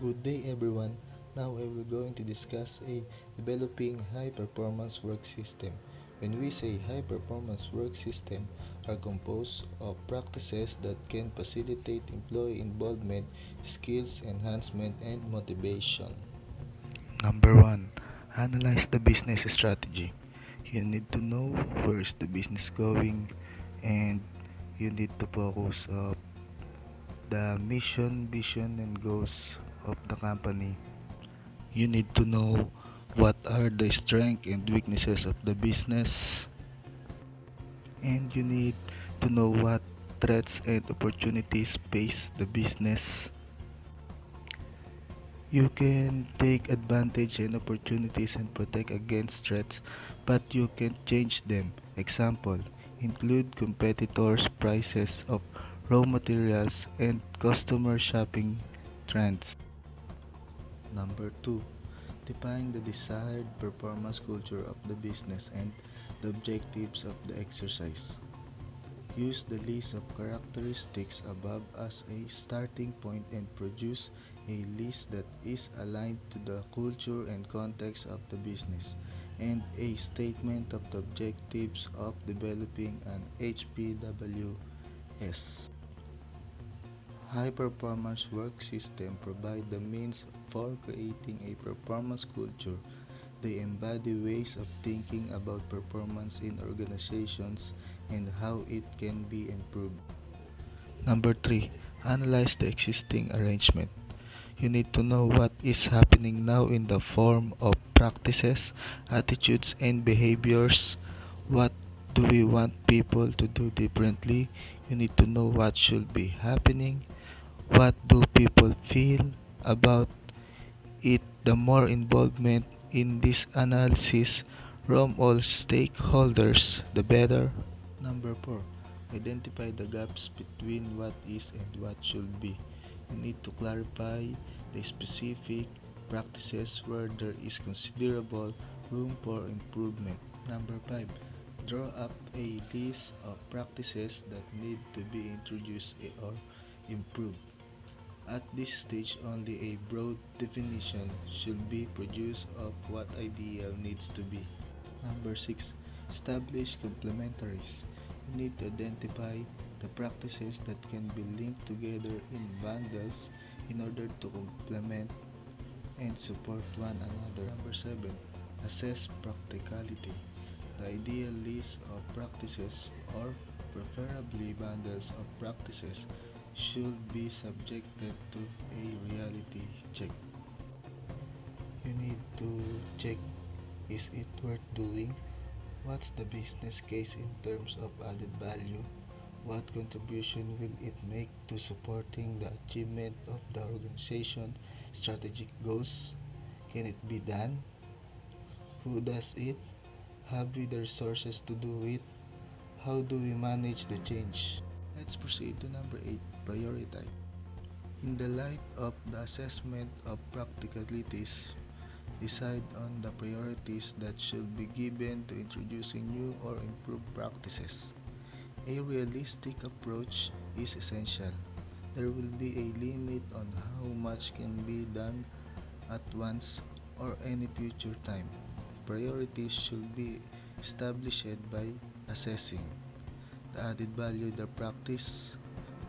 Good day everyone. Now I will going to discuss a developing high performance work system. When we say high performance work system are composed of practices that can facilitate employee involvement, skills enhancement and motivation. Number one, analyze the business strategy. You need to know where is the business going, and you need to focus on the mission, vision, and goals of the company. You need to know what are the strengths and weaknesses of the business, and you need to know what threats and opportunities face the business. You can take advantage and opportunities and protect against threats, but you can change them. Example, include competitors' prices of raw materials and customer shopping trends. Number 2. Define the desired performance culture of the business and the objectives of the exercise. Use the list of characteristics above as a starting point and produce a list that is aligned to the culture and context of the business, and a statement of the objectives of developing an HPWS. High performance work system provide the means for creating a performance culture. They embody ways of thinking about performance in organizations and how it can be improved. Number 3, analyze the existing arrangement. You need to know what is happening now in the form of practices, attitudes, and behaviors. What do we want people to do differently? You need to know what should be happening. What do people feel about it? The more involvement in this analysis from all stakeholders, the better. Number 4. Identify the gaps between what is and what should be. You need to clarify the specific practices where there is considerable room for improvement. Number 5. Draw up a list of practices that need to be introduced or improved. At this stage, only a broad definition should be produced of what ideal needs to be. Number 6. Establish complementaries. You need to identify the practices that can be linked together in bundles in order to complement and support one another. Number 7. Assess practicality. The ideal list of practices, or preferably bundles of practices, should be subjected to a reality check. You need to check, is it worth doing? What's the business case in terms of added value? What contribution will it make to supporting the achievement of the organization strategic goals? Can it be done? Who does it? Have we the resources to do it? How do we manage the change? Let's proceed to number 8, prioritize. In the light of the assessment of practicalities, decide on the priorities that should be given to introducing new or improved practices. A realistic approach is essential. There will be a limit on how much can be done at once or any future time. Priorities should be established by assessing the added value the practice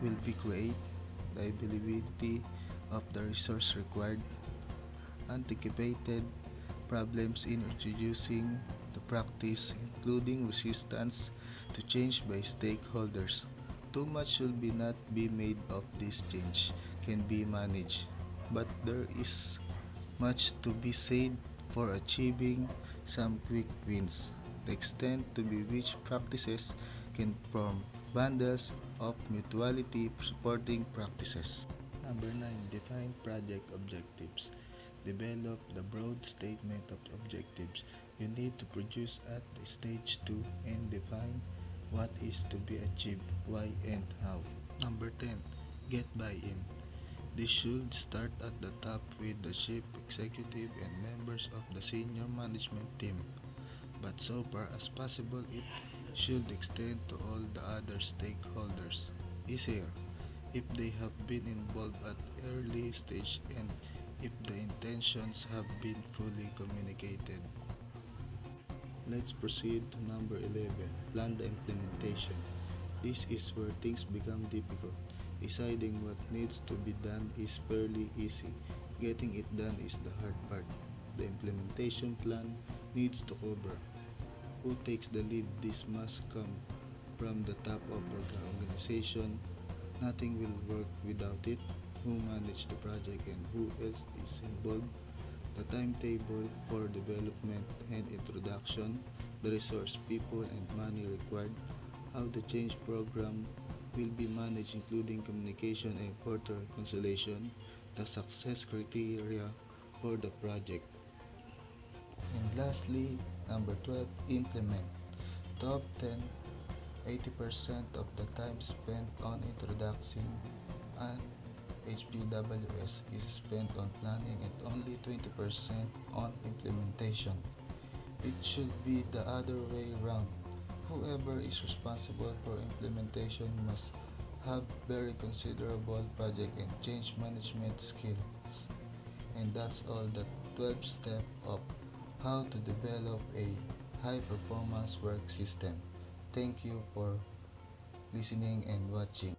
will be create, the availability of the resource required, anticipated problems in introducing the practice, including resistance to change by stakeholders. Too much should be not be made of this change can be managed, but there is much to be said for achieving some quick wins. The extent to be which practices can form bundles of mutuality supporting practices. Number 9. Define project objectives. Develop the broad statement of objectives you need to produce at the stage 2 and define what is to be achieved, why and how. Number 10. Get buy-in. This should start at the top with the chief executive and members of the senior management team, but so far as possible it should extend to all the other stakeholders. Easier if they have been involved at early stage and if the intentions have been fully communicated. Let's proceed to number 11, plan the implementation. This is where things become difficult. Deciding what needs to be done is fairly easy. Getting it done is the hard part. The implementation plan needs to cover who takes the lead. This must come from the top of the organization. Nothing will work without it. Who managed the project and who else is involved. The timetable for development and introduction. The resource, people and money required. How the change program will be managed including communication and further reconciliation. The success criteria for the project. And lastly, number 12, implement. Top 10, 80% of the time spent on introducing an HPWS is spent on planning and only 20% on implementation. It should be the other way around. Whoever is responsible for implementation must have very considerable project and change management skills. And that's all the 12 steps of how to develop a high performance work system. Thank you for listening and watching.